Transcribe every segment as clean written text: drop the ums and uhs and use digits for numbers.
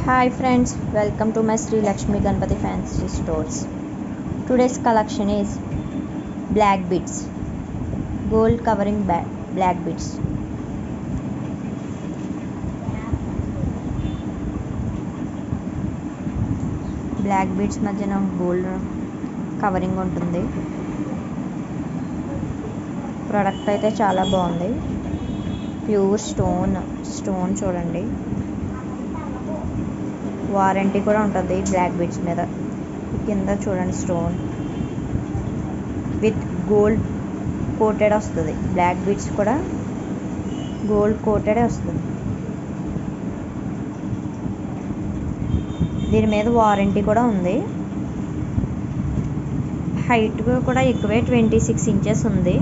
Hi friends, welcome to my Sri Lakshmi Ganpati Fancy Stores. Today's collection is black beads, gold covering black beads. Black beads మధ్యన gold covering ఉంటుంది. Product అయితే చాలా బాగుంది. Pure stone చూడండి. Warranty కూడా ఉంటుంది black beads మీద. కింద చూడండి స్టోన్ విత్ గోల్డ్ కోటెడ్ వస్తుంది. బ్లాక్ బీడ్స్ కూడా గోల్డ్ కోటెడే వస్తుంది. దీని మీద వారంటీ కూడా ఉంది. హైట్ కూడా ఎక్కువే, 26 ఇంచెస్ ఉంది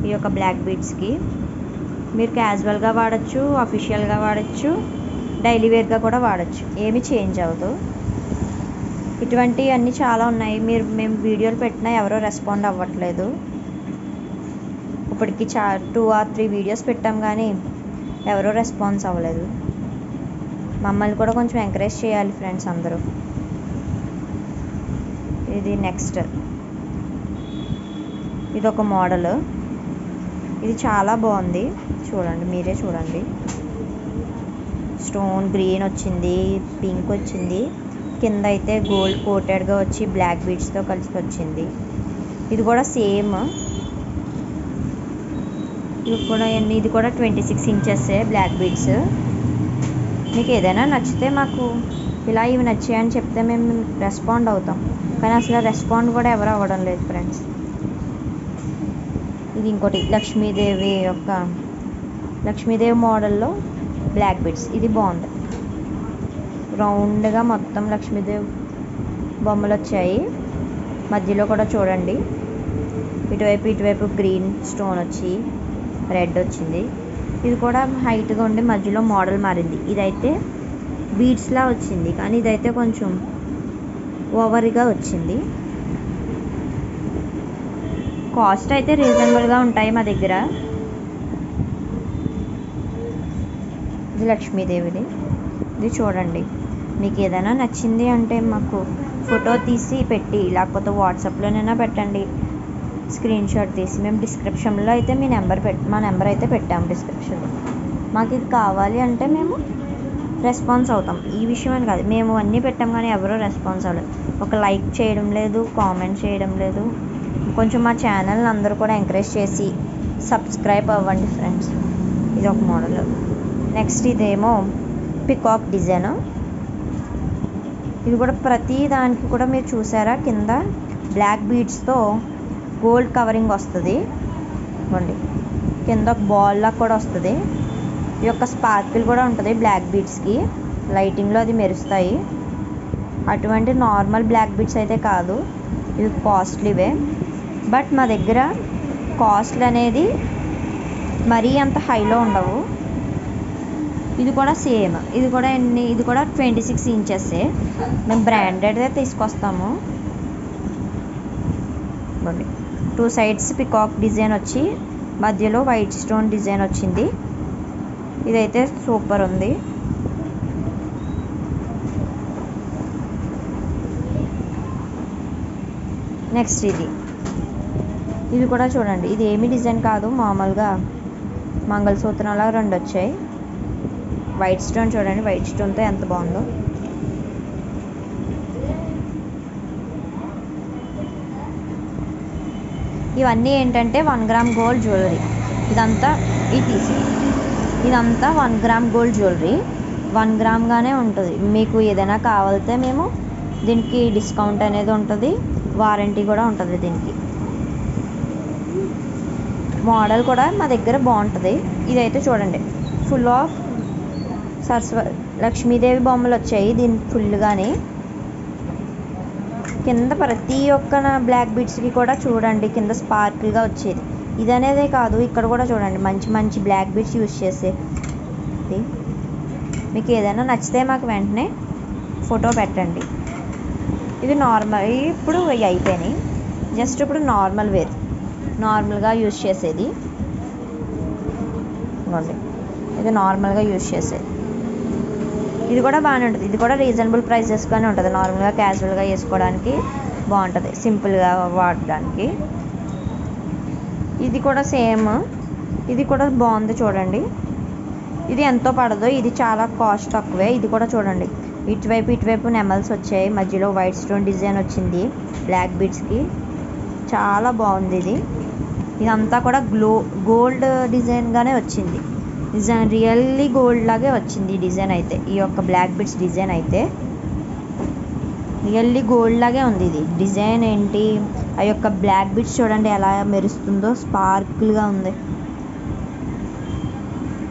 ఈ యొక్క బ్లాక్ బీడ్స్కి. మీరు క్యాజువల్గా వాడచ్చు, అఫీషియల్గా వాడచ్చు, డైలీ వేర్గా కూడా వాడచ్చు. ఏమి చేంజ్ అవ్వదు. ఇటువంటివి అన్నీ చాలా ఉన్నాయి. మేము వీడియోలు పెట్టినా ఎవరో రెస్పాండ్ అవ్వట్లేదు. ఇప్పటికి 2 or 3 వీడియోస్ పెట్టాం కానీ ఎవరో రెస్పాన్స్ అవ్వలేదు. మమ్మల్ని కూడా కొంచెం ఎంకరేజ్ చేయాలి ఫ్రెండ్స్ అందరూ. ఇది నెక్స్ట్, ఇది ఒక మోడల్. ఇది చాలా బాగుంది. చూడండి, మీరే చూడండి. స్టోన్ గ్రీన్ వచ్చింది, పింక్ వచ్చింది, కింద అయితే గోల్డ్ కోటెడ్గా వచ్చి బ్లాక్ బీడ్స్తో కలిసి వచ్చింది. ఇది కూడా సేమ్. ఇది కూడా 26 ఇంచెస్ బ్లాక్ బీడ్స్. మీకు ఏదైనా నచ్చితే మాకు ఇలా ఇవి నచ్చాయని చెప్తే మేము రెస్పాండ్ అవుతాం. కానీ అసలు రెస్పాండ్ కూడా ఎవరు అవ్వడం లేదు ఫ్రెండ్స్. ఇది ఇంకోటి లక్ష్మీదేవి మోడల్లో బ్లాక్ బీడ్స్. ఇది బాగుంది. రౌండ్గా మొత్తం లక్ష్మీదేవి బొమ్మలు వచ్చాయి. మధ్యలో కూడా చూడండి, ఇటువైపు గ్రీన్ స్టోన్ వచ్చి రెడ్ వచ్చింది. ఇది కూడా హైట్గా ఉండి మధ్యలో మోడల్ మారింది. ఇదైతే బీడ్స్లా వచ్చింది, కానీ ఇదైతే కొంచెం ఓవర్గా వచ్చింది. కాస్ట్ అయితే రీజనబుల్గా ఉంటాయి మా దగ్గర. ఇది లక్ష్మీదేవిది. ఇది చూడండి. మీకు ఏదైనా నచ్చింది అంటే మాకు ఫోటో తీసి పెట్టి, లేకపోతే వాట్సాప్లోనైనా పెట్టండి, స్క్రీన్ షాట్ తీసి. మేము డిస్క్రిప్షన్లో అయితే మా నెంబర్ అయితే పెట్టాము డిస్క్రిప్షన్లో. మాకు ఇది కావాలి అంటే మేము రెస్పాన్స్ అవుతాం. ఈ విషయం అని కాదు, మేము అన్నీ పెట్టాం కానీ ఎవరో రెస్పాన్స్ అవ్వలేదు. ఒక లైక్ చేయడం లేదు, కామెంట్ చేయడం లేదు. కొంచెం మా ఛానల్ని అందరూ కూడా ఎంకరేజ్ చేసి సబ్స్క్రైబ్ అవ్వండి ఫ్రెండ్స్. ఇది ఒక మోడల్. నెక్స్ట్ ఇదేమో పికాక్ డిజైన్. ఇది కూడా ప్రతి దానికి కూడా మీరు చూసారా, కింద బ్లాక్ బీడ్స్తో గోల్డ్ కవరింగ్ వస్తుంది. ఇవ్వండి, కింద ఒక బాల్ లాగా కూడా వస్తుంది. ఈ యొక్క స్పార్కిల్ కూడా ఉంటుంది బ్లాక్ బీడ్స్కి. లైటింగ్లో అది మెరుస్తాయి. అటువంటి నార్మల్ బ్లాక్ బీడ్స్ అయితే కాదు, ఇవి కాస్ట్లీవే. బట్ మా దగ్గర కాస్ట్లు అనేది మరీ అంత హైలో ఉండవు. ఇది కూడా సేమ్. ఇది కూడా 26 ఇంచెస్సే. మేము బ్రాండెడ్దే తీసుకొస్తాము. 2 సైడ్స్ పికాక్ డిజైన్ వచ్చి మధ్యలో వైట్ స్టోన్ డిజైన్ వచ్చింది. ఇదైతే సూపర్ ఉంది. నెక్స్ట్ ఇది కూడా చూడండి. ఇది ఏమి డిజైన్ కాదు, మామూలుగా మంగళసూత్రంలా 2 వచ్చాయి. వైట్ స్టోన్ చూడండి, వైట్ స్టోన్తో ఎంత బాగుందో. ఇవన్నీ ఏంటంటే 1 గ్రామ్ గోల్డ్ జ్యువెలరీ. ఇదంతా 1 గ్రామ్ గోల్డ్ జ్యువెలరీ. 1 గ్రామ్గానే ఉంటుంది. మీకు ఏదైనా కావాలితే మేము దీనికి డిస్కౌంట్ అనేది ఉంటుంది, వారంటీ కూడా ఉంటుంది దీనికి. మోడల్ కూడా మా దగ్గర బాగుంటుంది. ఇదైతే చూడండి, ఫుల్ ఆఫ్ లక్ష్మీదేవి బొమ్మలు వచ్చాయి దీనికి ఫుల్గానే. కింద ప్రతి ఒక్క బ్లాక్ బీడ్స్కి కూడా చూడండి కింద స్పార్కిల్గా వచ్చేది. ఇది అనేదే కాదు, ఇక్కడ కూడా చూడండి మంచి మంచి బ్లాక్ బీడ్స్ యూజ్ చేసేది. మీకు ఏదైనా నచ్చితే మాకు వెంటనే ఫోటో పెట్టండి. ఇది నార్మల్, ఇప్పుడు అయిపోయినాయి. జస్ట్ ఇప్పుడు నార్మల్గా యూజ్ చేసేది. ఇది నార్మల్గా యూజ్ చేసేది. ఇది కూడా బాగానే ఉంటుంది. ఇది కూడా రీజనబుల్ ప్రైసెస్గానే ఉంటుంది. నార్మల్గా క్యాజువల్గా వేసుకోవడానికి బాగుంటుంది, సింపుల్గా వాడడానికి. ఇది కూడా సేమ్, ఇది కూడా బాగుంది చూడండి. ఇది ఎంతో పడదు, ఇది చాలా కాస్ట్ తక్కువే. ఇది కూడా చూడండి, ఇటువైపు నెమల్స్ వచ్చాయి, మధ్యలో వైట్ స్టోన్ డిజైన్ వచ్చింది బ్లాక్ బీడ్స్కి. చాలా బాగుంది ఇది. ఇదంతా కూడా గోల్డ్ డిజైన్గానే వచ్చింది. డిజైన్ రియల్లీ గోల్డ్ లాగే వచ్చింది ఈ డిజైన్ అయితే. ఈ యొక్క బ్లాక్ బీడ్స్ డిజైన్ అయితే రియల్లీ గోల్డ్ లాగే ఉంది. ఇది డిజైన్ ఏంటి, ఆ యొక్క బ్లాక్ బీడ్స్ చూడండి ఎలా మెరుస్తుందో, స్పార్కిల్గా ఉంది.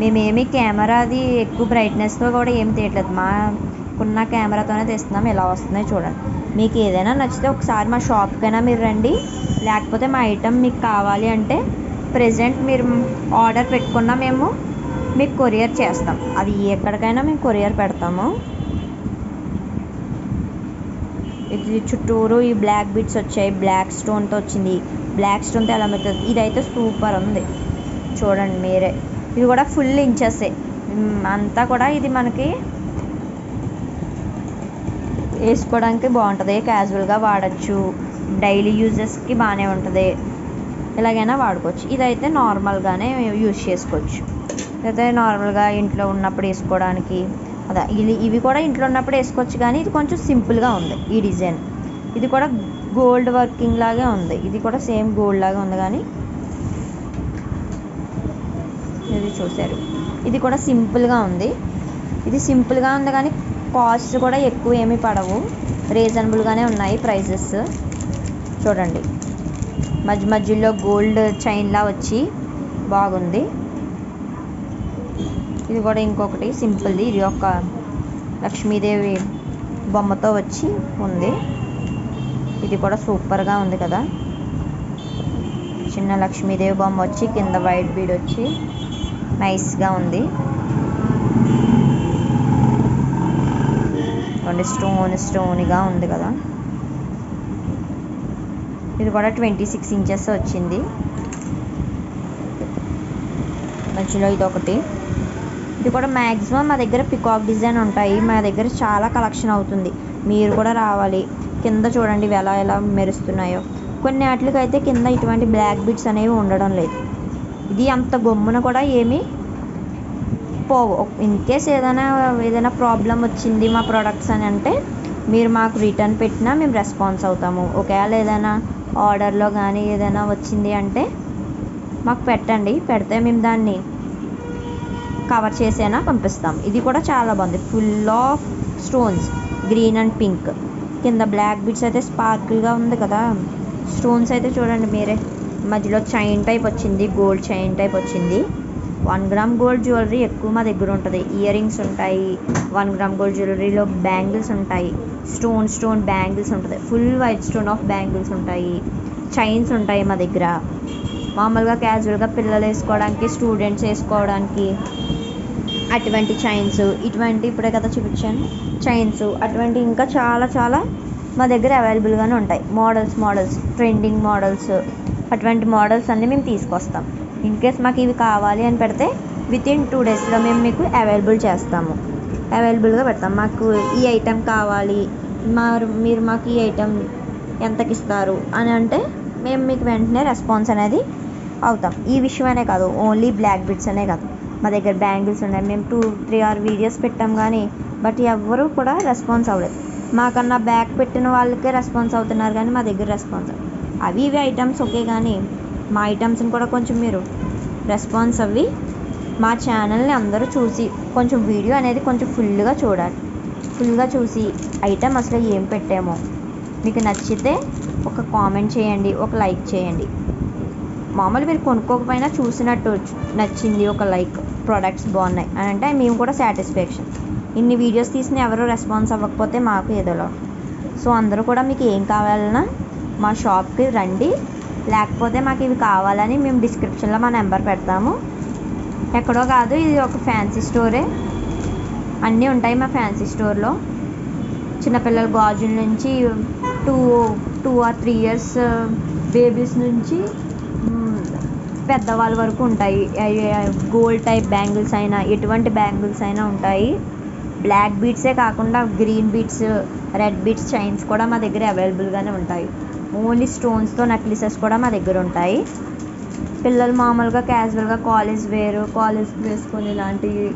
మేమేమి కెమెరాది ఎక్కువ బ్రైట్నెస్తో కూడా ఏం తీయట్లేదు, మాకున్న కెమెరాతోనే తీస్తున్నాం. ఎలా వస్తున్నాయి చూడండి. మీకు ఏదైనా నచ్చితే ఒకసారి మా షాప్కైనా మీరు రండి, లేకపోతే మా ఐటెం మీకు కావాలి అంటే ప్రెజెంట్ మీరు ఆర్డర్ పెట్టుకున్నా మేము మీకు కొరియర్ చేస్తాం. అది ఎక్కడికైనా మేము కొరియర్ పెడతాము. ఇది చుట్టూరు ఈ బ్లాక్ బీడ్స్ వచ్చాయి, బ్లాక్ స్టోన్తో వచ్చింది. బ్లాక్ స్టోన్తో ఎలా మెరుతుంది, ఇదైతే సూపర్ ఉంది చూడండి మీరే. ఇది కూడా ఫుల్ ఇంచెస్ అంతా కూడా. ఇది మనకి వేసుకోవడానికి బాగుంటుంది, క్యాజువల్గా వాడచ్చు, డైలీ యూజెస్కి బాగానే ఉంటుంది, ఎలాగైనా వాడుకోవచ్చు. ఇదైతే నార్మల్గానే యూజ్ చేసుకోవచ్చు. ఇదైతే నార్మల్గా ఇంట్లో ఉన్నప్పుడు వేసుకోవడానికి అదే. ఇవి కూడా ఇంట్లో ఉన్నప్పుడు వేసుకోవచ్చు, కానీ ఇది కొంచెం సింపుల్గా ఉంది ఈ డిజైన్. ఇది కూడా గోల్డ్ వర్కింగ్ లాగే ఉంది, ఇది కూడా సేమ్ గోల్డ్ లాగా ఉంది. కానీ ఇది చూసారు, ఇది కూడా సింపుల్గా ఉంది. ఇది సింపుల్గా ఉంది కానీ కాస్ట్ కూడా ఎక్కువ ఏమీ పడవు, రీజనబుల్గానే ఉన్నాయి ప్రైజెస్. చూడండి మధ్యలో గోల్డ్ చైన్లా వచ్చి బాగుంది. ఇది కూడా ఇంకొకటి సింపుల్ది, ఇది ఒక లక్ష్మీదేవి బొమ్మతో వచ్చి ఉంది. ఇది కూడా సూపర్గా ఉంది కదా, చిన్న లక్ష్మీదేవి బొమ్మ వచ్చి కింద వైట్ బీడ్ వచ్చి నైస్గా ఉంది. స్టోన్గా ఉంది కదా. ఇది కూడా 26 ఇంచెస్ వచ్చింది. మధ్యలో ఇది ఒకటి. ఇది కూడా మ్యాక్సిమం మా దగ్గర పికాక్ డిజైన్ ఉంటాయి, మా దగ్గర చాలా కలెక్షన్ అవుతుంది. మీరు కూడా రావాలి. కింద చూడండి ఇవి ఎలా మెరుస్తున్నాయో. కొన్ని వాటికి అయితే కింద ఇటువంటి బ్లాక్ బీడ్స్ అనేవి ఉండడం లేదు. ఇది అంత గమ్మున కూడా ఏమీ పోవు. ఇన్ కేస్ ఏదైనా ప్రాబ్లం వచ్చింది మా ప్రొడక్ట్స్ అని అంటే మీరు మాకు రిటర్న్ పెట్టినా మేము రెస్పాన్స్ అవుతాము. ఒకవేళ ఏదైనా ఆర్డర్లో కానీ ఏదైనా వచ్చింది అంటే మాకు పెట్టండి, పెడితే మేము దాన్ని కవర్ చేసైనా పంపిస్తాం. ఇది కూడా చాలా బాగుంది, full of stones, green and pink. కింద బ్లాక్ బీడ్స్ అయితే స్పార్కిల్గా ఉంది కదా. స్టోన్స్ అయితే చూడండి మీరే, మధ్యలో చైన్ టైప్ వచ్చింది, గోల్డ్ చైన్ టైప్ వచ్చింది. 1 గ్రామ్ గోల్డ్ జ్యువెలరీ ఎక్కువ మా దగ్గర ఉంటుంది. ఇయర్ రింగ్స్ ఉంటాయి, 1 గ్రామ్ గోల్డ్ జ్యువెలరీలో బ్యాంగిల్స్ ఉంటాయి, స్టోన్ బ్యాంగిల్స్ ఉంటుంది, full white stone of bangles ఉంటాయి, చైన్స్ ఉంటాయి మా దగ్గర. మామూలుగా క్యాజువల్గా పిల్లలు వేసుకోవడానికి, స్టూడెంట్స్ వేసుకోవడానికి అటువంటి చైన్స్, ఇటువంటి ఇప్పుడే కదా చూపించాను చైన్స్, అటువంటి ఇంకా చాలా మా దగ్గర అవైలబుల్గానే ఉంటాయి. మోడల్స్ ట్రెండింగ్ మోడల్స్, అటువంటి మోడల్స్ అన్నీ మేము తీసుకొస్తాం. ఇన్ కేస్ మాకు ఇవి కావాలి అని పెడితే వితిన్ 2 డేస్లో మేము మీకు అవైలబుల్గా పెడతాం. మాకు ఈ ఐటెం కావాలి, మీరు మాకు ఈ ఐటెం ఎంతకి ఇస్తారు అని అంటే మేము మీకు వెంటనే రెస్పాన్స్ అనేది అవుతాం. ఈ విషయమనే కాదు, ఓన్లీ బ్లాక్ బీడ్స్ అనే కాదు, మా దగ్గర బ్యాంగిల్స్ ఉన్నాయి. మేము 2-3 వీడియోస్ పెట్టాం కానీ బట్ ఎవ్వరూ కూడా రెస్పాన్స్ అవ్వలేదు. మాకన్నా బ్యాక్ పెట్టిన వాళ్ళకే రెస్పాన్స్ అవుతున్నారు కానీ మా దగ్గర రెస్పాన్స్ అవి ఇవి ఐటమ్స్ ఓకే, కానీ మా ఐటమ్స్ని కూడా కొంచెం మీరు రెస్పాన్స్ అవ్వి మా ఛానల్ని అందరూ చూసి కొంచెం వీడియో అనేది కొంచెం ఫుల్గా చూడాలి. ఫుల్గా చూసి ఐటమ్ అసలు ఏం పెట్టామో మీకు నచ్చితే ఒక కామెంట్ చేయండి, ఒక లైక్ చేయండి. మామూలు మీరు కొనుక్కోకపోయినా చూసినట్టు నచ్చింది ఒక లైక్, ప్రోడక్ట్స్ బాగున్నాయి అని అంటే మేము కూడా సాటిస్ఫాక్షన్. ఇన్ని వీడియోస్ తీసిన ఎవరు రెస్పాన్స్ అవ్వకపోతే మాకు ఏదోలా. సో అందరూ కూడా మీకు ఏం కావాలన్నా మా షాప్కి రండి, లేకపోతే మాకు ఇవి కావాలని మేము డిస్క్రిప్షన్లో మా నెంబర్ పెడతాము. ఎక్కడో కాదు, ఇది ఒక ఫ్యాన్సీ స్టోరే, అన్నీ ఉంటాయి మా ఫ్యాన్సీ స్టోర్లో. చిన్నపిల్లల గాజుల నుంచి 2 or 3 years బేబీస్ నుంచి పెద్దవాళ్ళ వరకు ఉంటాయి. గోల్డ్ టైప్ బ్యాంగిల్స్ అయినా ఎటువంటి బ్యాంగిల్స్ అయినా ఉంటాయి. బ్లాక్ బీడ్సే కాకుండా green beads, red beads chains కూడా మా దగ్గర అవైలబుల్గానే ఉంటాయి. ఓన్లీ స్టోన్స్తో నెక్లెసెస్ కూడా మా దగ్గర ఉంటాయి. పిల్లలు మామూలుగా క్యాజువల్గా కాలేజ్ వేసుకొని ఇలాంటివి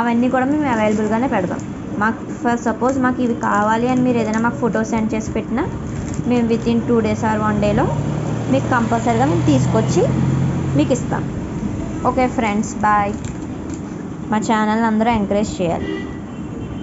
అవన్నీ కూడా మేము అవైలబుల్గానే పెడతాం. మాకు ఫర్ సపోజ్ మాకు ఇవి కావాలి అని మీరు ఏదైనా మాకు ఫోటో సెండ్ చేసి పెట్టినా మేము వితిన్ 2 days ఆర్ 1 dayలో మీకు కంపల్సరీగా మేము తీసుకొచ్చి మీకు ఇస్తాం. Okay friends, bye. మా ఛానల్ అందరూ ఎంకరేజ్ చేయాలి.